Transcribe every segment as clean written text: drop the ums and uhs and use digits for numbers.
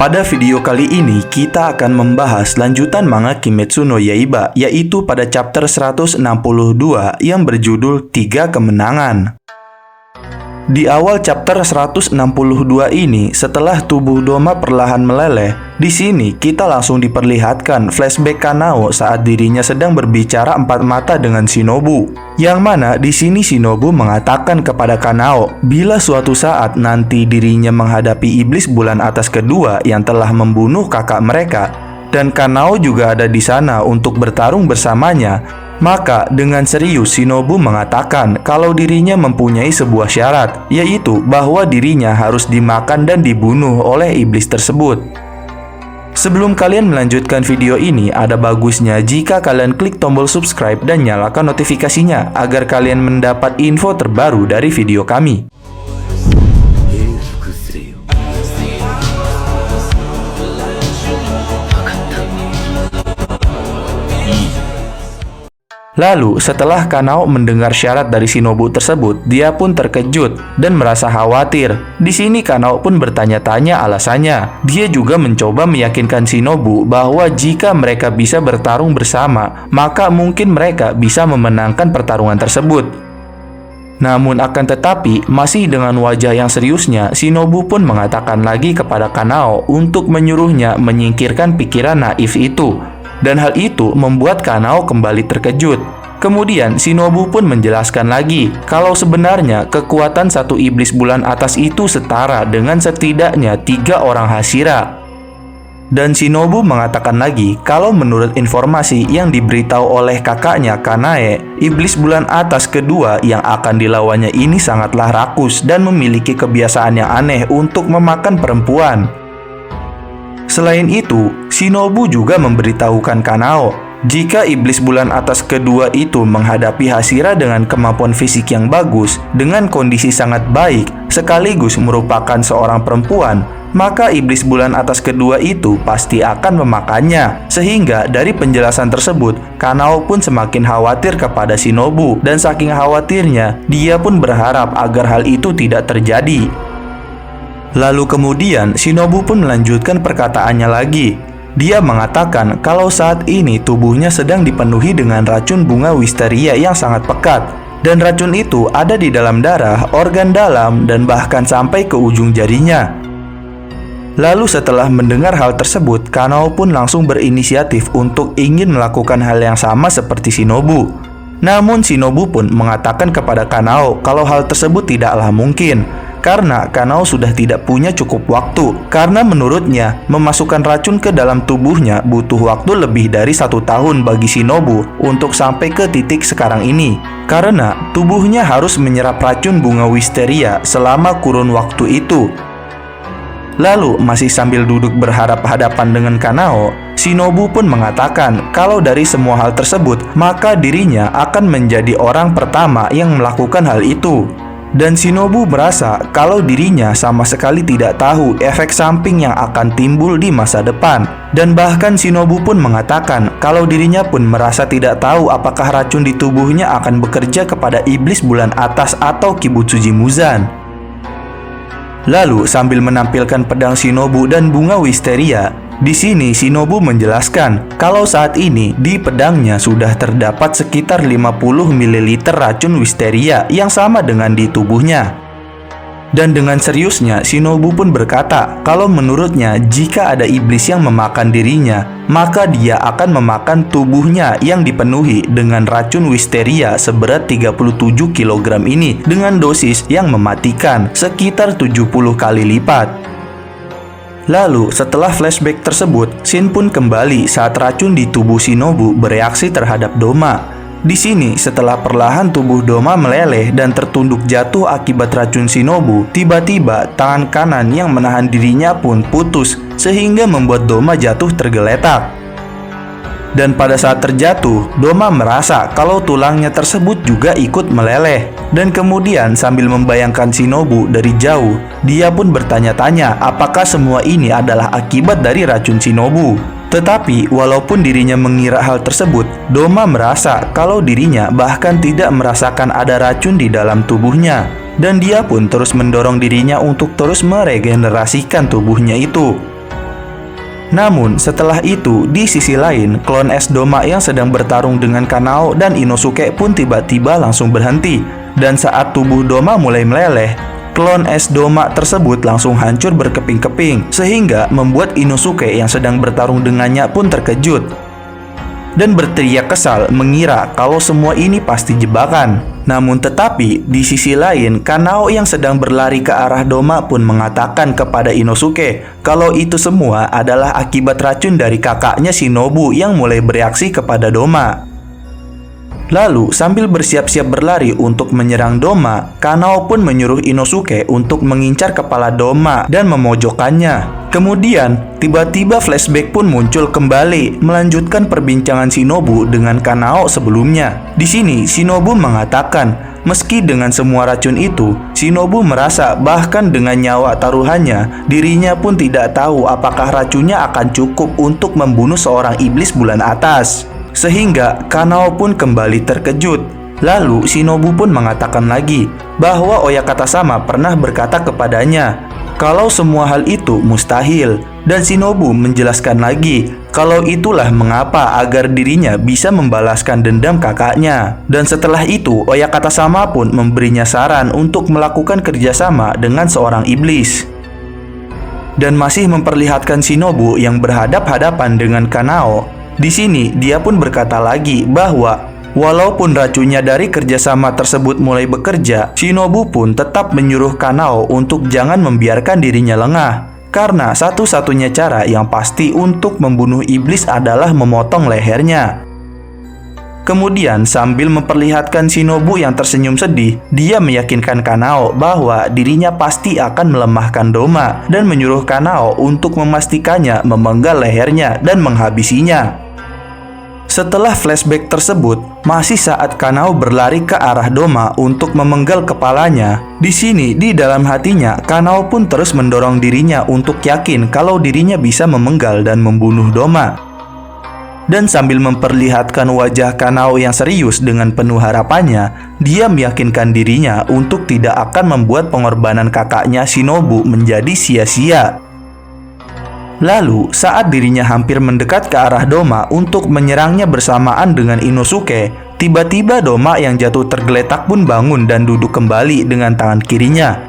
Pada video kali ini, kita akan membahas lanjutan manga Kimetsu no Yaiba, yaitu pada chapter 162 yang berjudul 3 Kemenangan. Di awal chapter 162 ini, setelah tubuh Doma perlahan meleleh, di sini kita langsung diperlihatkan flashback Kanao saat dirinya sedang berbicara empat mata dengan Shinobu. Yang mana di sini Shinobu mengatakan kepada Kanao, bila suatu saat nanti dirinya menghadapi iblis bulan atas kedua yang telah membunuh kakak mereka, dan Kanao juga ada di sana untuk bertarung bersamanya, maka dengan serius Shinobu mengatakan kalau dirinya mempunyai sebuah syarat, yaitu bahwa dirinya harus dimakan dan dibunuh oleh iblis tersebut. Sebelum kalian melanjutkan video ini, ada bagusnya jika kalian klik tombol subscribe dan nyalakan notifikasinya agar kalian mendapat info terbaru dari video kami. Lalu, setelah Kanao mendengar syarat dari Shinobu tersebut, dia pun terkejut dan merasa khawatir. Di sini Kanao pun bertanya-tanya alasannya. Dia juga mencoba meyakinkan Shinobu bahwa jika mereka bisa bertarung bersama, maka mungkin mereka bisa memenangkan pertarungan tersebut. Namun akan tetapi, masih dengan wajah yang seriusnya, Shinobu pun mengatakan lagi kepada Kanao untuk menyuruhnya menyingkirkan pikiran naif itu. Dan hal itu membuat Kanao kembali terkejut. Kemudian Shinobu pun menjelaskan lagi kalau sebenarnya kekuatan satu iblis bulan atas itu setara dengan setidaknya 3 orang Hashira. Dan Shinobu mengatakan lagi kalau menurut informasi yang diberitahu oleh kakaknya Kanae, iblis bulan atas kedua yang akan dilawannya ini sangatlah rakus dan memiliki kebiasaan yang aneh untuk memakan perempuan. Selain itu, Shinobu juga memberitahukan Kanao, jika iblis bulan atas kedua itu menghadapi Hashira dengan kemampuan fisik yang bagus, dengan kondisi sangat baik, sekaligus merupakan seorang perempuan, maka iblis bulan atas kedua itu pasti akan memakannya. Sehingga dari penjelasan tersebut, Kanao pun semakin khawatir kepada Shinobu, dan saking khawatirnya, dia pun berharap agar hal itu tidak terjadi. Lalu kemudian Shinobu pun melanjutkan perkataannya lagi. Dia mengatakan kalau saat ini tubuhnya sedang dipenuhi dengan racun bunga wisteria yang sangat pekat. Dan racun itu ada di dalam darah, organ dalam, dan bahkan sampai ke ujung jarinya. Lalu setelah mendengar hal tersebut, Kanao pun langsung berinisiatif untuk ingin melakukan hal yang sama seperti Shinobu. Namun Shinobu pun mengatakan kepada Kanao kalau hal tersebut tidaklah mungkin, karena Kanao sudah tidak punya cukup waktu. Karena menurutnya, memasukkan racun ke dalam tubuhnya butuh waktu lebih dari 1 tahun bagi Shinobu untuk sampai ke titik sekarang ini. Karena tubuhnya harus menyerap racun bunga wisteria selama kurun waktu itu. Lalu, masih sambil duduk berhadap-hadapan dengan Kanao, Shinobu pun mengatakan kalau dari semua hal tersebut, maka dirinya akan menjadi orang pertama yang melakukan hal itu. Dan Shinobu merasa kalau dirinya sama sekali tidak tahu efek samping yang akan timbul di masa depan. Dan bahkan Shinobu pun mengatakan kalau dirinya pun merasa tidak tahu apakah racun di tubuhnya akan bekerja kepada iblis bulan atas atau Kibutsuji Muzan. Lalu sambil menampilkan pedang Shinobu dan bunga wisteria, di sini Shinobu menjelaskan kalau saat ini di pedangnya sudah terdapat sekitar 50 ml racun wisteria yang sama dengan di tubuhnya. Dan dengan seriusnya Shinobu pun berkata kalau menurutnya jika ada iblis yang memakan dirinya, maka dia akan memakan tubuhnya yang dipenuhi dengan racun wisteria seberat 37 kg ini dengan dosis yang mematikan sekitar 70 kali lipat. Lalu setelah flashback tersebut, scene pun kembali saat racun di tubuh Shinobu bereaksi terhadap Doma. Di sini setelah perlahan tubuh Doma meleleh dan tertunduk jatuh akibat racun Shinobu, tiba-tiba tangan kanan yang menahan dirinya pun putus sehingga membuat Doma jatuh tergeletak. Dan pada saat terjatuh, Doma merasa kalau tulangnya tersebut juga ikut meleleh. Dan kemudian sambil membayangkan Shinobu dari jauh, dia pun bertanya-tanya apakah semua ini adalah akibat dari racun Shinobu. Tetapi walaupun dirinya mengira hal tersebut, Doma merasa kalau dirinya bahkan tidak merasakan ada racun di dalam tubuhnya. Dan dia pun terus mendorong dirinya untuk terus meregenerasikan tubuhnya itu. Namun setelah itu, di sisi lain, klon es Doma yang sedang bertarung dengan Kanao dan Inosuke pun tiba-tiba langsung berhenti. Dan saat tubuh Doma mulai meleleh, klon es Doma tersebut langsung hancur berkeping-keping, sehingga membuat Inosuke yang sedang bertarung dengannya pun terkejut dan berteriak kesal mengira kalau semua ini pasti jebakan. Namun tetapi di sisi lain, Kanao yang sedang berlari ke arah Doma pun mengatakan kepada Inosuke kalau itu semua adalah akibat racun dari kakaknya Shinobu yang mulai bereaksi kepada Doma. Lalu sambil bersiap-siap berlari untuk menyerang Doma, Kanao pun menyuruh Inosuke untuk mengincar kepala Doma dan memojokkannya. Kemudian, tiba-tiba flashback pun muncul kembali, melanjutkan perbincangan Shinobu dengan Kanao sebelumnya. Di sini, Shinobu mengatakan, meski dengan semua racun itu, Shinobu merasa bahkan dengan nyawa taruhannya, dirinya pun tidak tahu apakah racunnya akan cukup untuk membunuh seorang iblis bulan atas. Sehingga Kanao pun kembali terkejut. Lalu Shinobu pun mengatakan lagi bahwa Oyakata Sama pernah berkata kepadanya kalau semua hal itu mustahil. Dan Shinobu menjelaskan lagi kalau itulah mengapa agar dirinya bisa membalaskan dendam kakaknya. Dan setelah itu Oyakata Sama pun memberinya saran untuk melakukan kerjasama dengan seorang iblis. Dan masih memperlihatkan Shinobu yang berhadap-hadapan dengan Kanao. Di sini dia pun berkata lagi bahwa walaupun racunnya dari kerjasama tersebut mulai bekerja, Shinobu pun tetap menyuruh Kanao untuk jangan membiarkan dirinya lengah. Karena satu-satunya cara yang pasti untuk membunuh iblis adalah memotong lehernya. Kemudian sambil memperlihatkan Shinobu yang tersenyum sedih, dia meyakinkan Kanao bahwa dirinya pasti akan melemahkan Doma dan menyuruh Kanao untuk memastikannya memenggal lehernya dan menghabisinya. Setelah flashback tersebut, masih saat Kanao berlari ke arah Doma untuk memenggal kepalanya, di sini di dalam hatinya Kanao pun terus mendorong dirinya untuk yakin kalau dirinya bisa memenggal dan membunuh Doma. Dan sambil memperlihatkan wajah Kanao yang serius dengan penuh harapannya, dia meyakinkan dirinya untuk tidak akan membuat pengorbanan kakaknya Shinobu menjadi sia-sia. Lalu, saat dirinya hampir mendekat ke arah Doma untuk menyerangnya bersamaan dengan Inosuke, tiba-tiba Doma yang jatuh tergeletak pun bangun dan duduk kembali dengan tangan kirinya.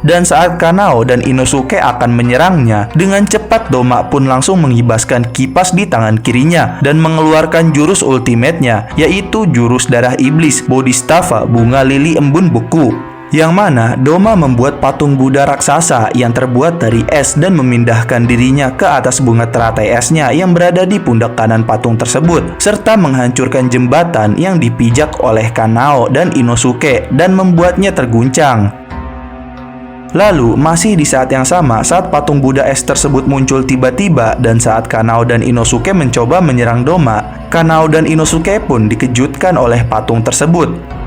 Dan saat Kanao dan Inosuke akan menyerangnya, dengan cepat Doma pun langsung mengibaskan kipas di tangan kirinya dan mengeluarkan jurus ultimate-nya, yaitu jurus darah iblis Bodhisattva bunga lili embun beku. Yang mana Doma membuat patung Buddha raksasa yang terbuat dari es dan memindahkan dirinya ke atas bunga teratai esnya yang berada di pundak kanan patung tersebut, serta menghancurkan jembatan yang dipijak oleh Kanao dan Inosuke dan membuatnya terguncang. Lalu, masih di saat yang sama, saat patung Buddha es tersebut muncul tiba-tiba dan saat Kanao dan Inosuke mencoba menyerang Doma, Kanao dan Inosuke pun dikejutkan oleh patung tersebut.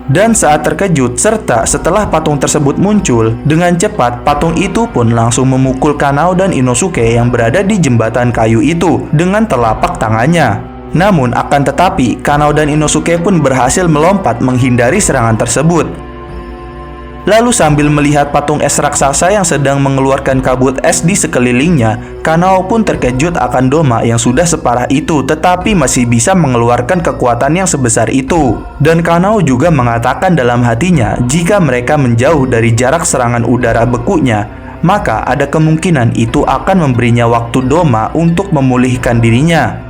Dan saat terkejut serta setelah patung tersebut muncul, dengan cepat patung itu pun langsung memukul Kanao dan Inosuke yang berada di jembatan kayu itu dengan telapak tangannya. Namun akan tetapi, Kanao dan Inosuke pun berhasil melompat menghindari serangan tersebut. Lalu sambil melihat patung es raksasa yang sedang mengeluarkan kabut es di sekelilingnya, Kanao pun terkejut akan Doma yang sudah separah itu tetapi masih bisa mengeluarkan kekuatan yang sebesar itu. Dan Kanao juga mengatakan dalam hatinya jika mereka menjauh dari jarak serangan udara bekunya, maka ada kemungkinan itu akan memberinya waktu Doma untuk memulihkan dirinya.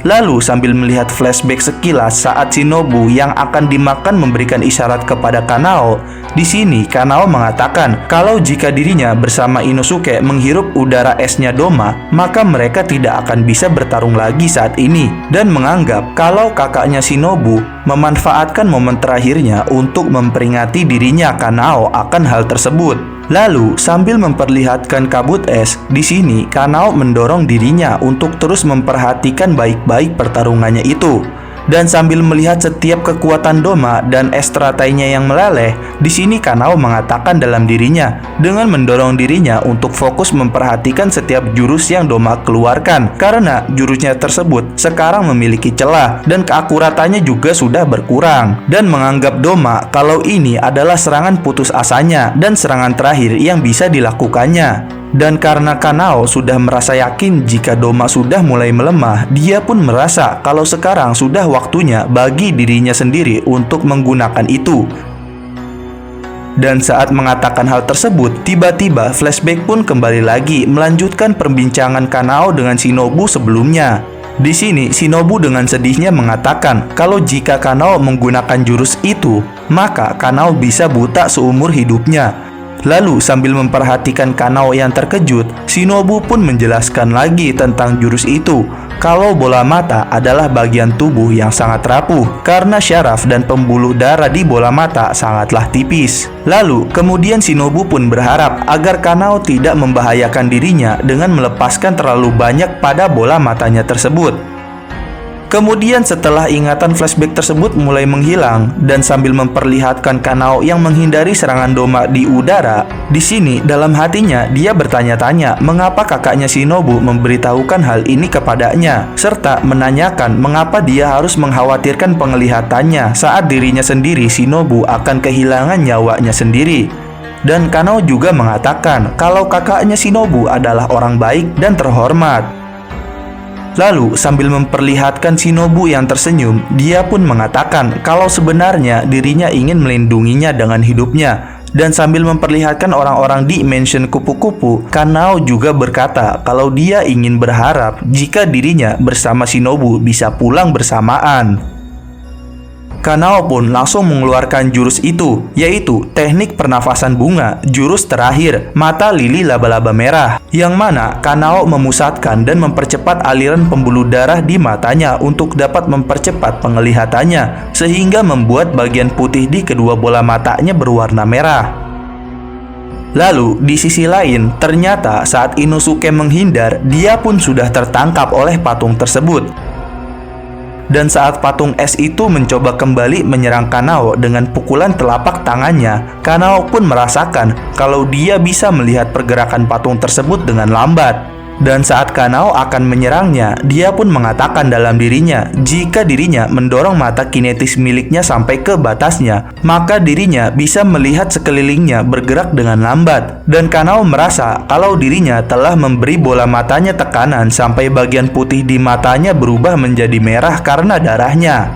Lalu sambil melihat flashback sekilas saat Shinobu yang akan dimakan memberikan isyarat kepada Kanao, di sini Kanao mengatakan kalau jika dirinya bersama Inosuke menghirup udara esnya Doma, maka mereka tidak akan bisa bertarung lagi saat ini dan menganggap kalau kakaknya Shinobu memanfaatkan momen terakhirnya untuk memperingati dirinya Kanao akan hal tersebut. Lalu, sambil memperlihatkan kabut es, di sini Kanao mendorong dirinya untuk terus memperhatikan baik-baik pertarungannya itu. Dan sambil melihat setiap kekuatan Doma dan es teratainya yang meleleh, di sini Kanao mengatakan dalam dirinya dengan mendorong dirinya untuk fokus memperhatikan setiap jurus yang Doma keluarkan, karena jurusnya tersebut sekarang memiliki celah dan keakuratannya juga sudah berkurang, dan menganggap Doma kalau ini adalah serangan putus asanya dan serangan terakhir yang bisa dilakukannya. Dan karena Kanao sudah merasa yakin jika Doma sudah mulai melemah, dia pun merasa kalau sekarang sudah waktunya bagi dirinya sendiri untuk menggunakan itu. Dan saat mengatakan hal tersebut, tiba-tiba flashback pun kembali lagi melanjutkan perbincangan Kanao dengan Shinobu sebelumnya. Di sini, Shinobu dengan sedihnya mengatakan kalau jika Kanao menggunakan jurus itu, maka Kanao bisa buta seumur hidupnya. Lalu sambil memperhatikan Kanao yang terkejut, Shinobu pun menjelaskan lagi tentang jurus itu. Kalau bola mata adalah bagian tubuh yang sangat rapuh karena syaraf dan pembuluh darah di bola mata sangatlah tipis. Lalu kemudian Shinobu pun berharap agar Kanao tidak membahayakan dirinya dengan melepaskan terlalu banyak pada bola matanya tersebut. Kemudian setelah ingatan flashback tersebut mulai menghilang dan sambil memperlihatkan Kanao yang menghindari serangan Doma di udara, di sini dalam hatinya dia bertanya-tanya mengapa kakaknya Shinobu memberitahukan hal ini kepadanya, serta menanyakan mengapa dia harus mengkhawatirkan penglihatannya saat dirinya sendiri Shinobu akan kehilangan nyawanya sendiri. Dan Kanao juga mengatakan kalau kakaknya Shinobu adalah orang baik dan terhormat. Lalu sambil memperlihatkan Shinobu yang tersenyum, dia pun mengatakan kalau sebenarnya dirinya ingin melindunginya dengan hidupnya. Dan sambil memperlihatkan orang-orang di mansion kupu-kupu, Kanao juga berkata kalau dia ingin berharap jika dirinya bersama Shinobu bisa pulang bersamaan. Kanao pun langsung mengeluarkan jurus itu, yaitu teknik pernafasan bunga, jurus terakhir, mata lili laba-laba merah, yang mana Kanao memusatkan dan mempercepat aliran pembuluh darah di matanya untuk dapat mempercepat penglihatannya, sehingga membuat bagian putih di kedua bola matanya berwarna merah. Lalu, di sisi lain, ternyata saat Inosuke menghindar, dia pun sudah tertangkap oleh patung tersebut. Dan saat patung es itu mencoba kembali menyerang Kanao dengan pukulan telapak tangannya, Kanao pun merasakan kalau dia bisa melihat pergerakan patung tersebut dengan lambat. Dan saat Kanao akan menyerangnya, dia pun mengatakan dalam dirinya jika dirinya mendorong mata kinetis miliknya sampai ke batasnya, maka dirinya bisa melihat sekelilingnya bergerak dengan lambat. Dan Kanao merasa kalau dirinya telah memberi bola matanya tekanan sampai bagian putih di matanya berubah menjadi merah karena darahnya.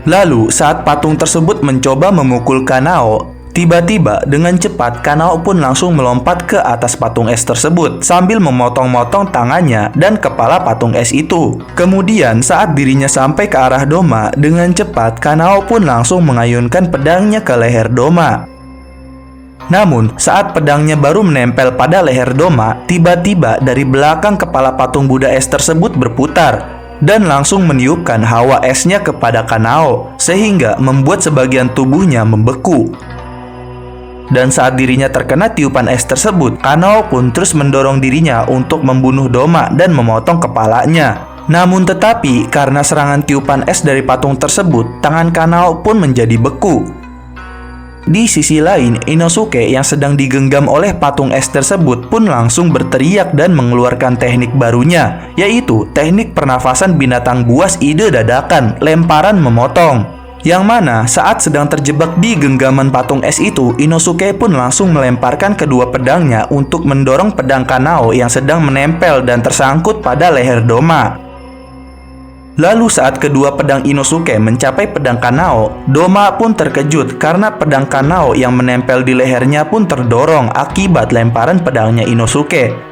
Lalu saat patung tersebut mencoba memukul Kanao, tiba-tiba dengan cepat Kanao pun langsung melompat ke atas patung es tersebut sambil memotong-motong tangannya dan kepala patung es itu. Kemudian saat dirinya sampai ke arah Doma, dengan cepat Kanao pun langsung mengayunkan pedangnya ke leher Doma. Namun saat pedangnya baru menempel pada leher Doma, tiba-tiba dari belakang kepala patung Buddha es tersebut berputar dan langsung meniupkan hawa esnya kepada Kanao sehingga membuat sebagian tubuhnya membeku. Dan saat dirinya terkena tiupan es tersebut, Kanao pun terus mendorong dirinya untuk membunuh Doma dan memotong kepalanya. Namun tetapi, karena serangan tiupan es dari patung tersebut, tangan Kanao pun menjadi beku. Di sisi lain, Inosuke yang sedang digenggam oleh patung es tersebut pun langsung berteriak dan mengeluarkan teknik barunya, yaitu teknik pernafasan binatang buas ide dadakan, lemparan memotong. Yang mana saat sedang terjebak di genggaman patung es itu, Inosuke pun langsung melemparkan kedua pedangnya untuk mendorong pedang Kanao yang sedang menempel dan tersangkut pada leher Doma. Lalu saat kedua pedang Inosuke mencapai pedang Kanao, Doma pun terkejut karena pedang Kanao yang menempel di lehernya pun terdorong akibat lemparan pedangnya Inosuke.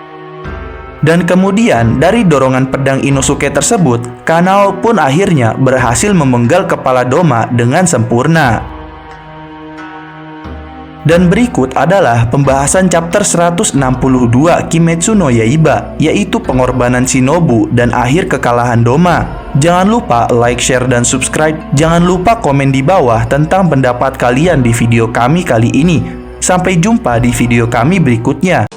Dan kemudian dari dorongan pedang Inosuke tersebut, Kanao pun akhirnya berhasil memenggal kepala Doma dengan sempurna. Dan berikut adalah pembahasan chapter 162 Kimetsu no Yaiba, yaitu pengorbanan Shinobu dan akhir kekalahan Doma. Jangan lupa like, share, dan subscribe. Jangan lupa komen di bawah tentang pendapat kalian di video kami kali ini. Sampai jumpa di video kami berikutnya.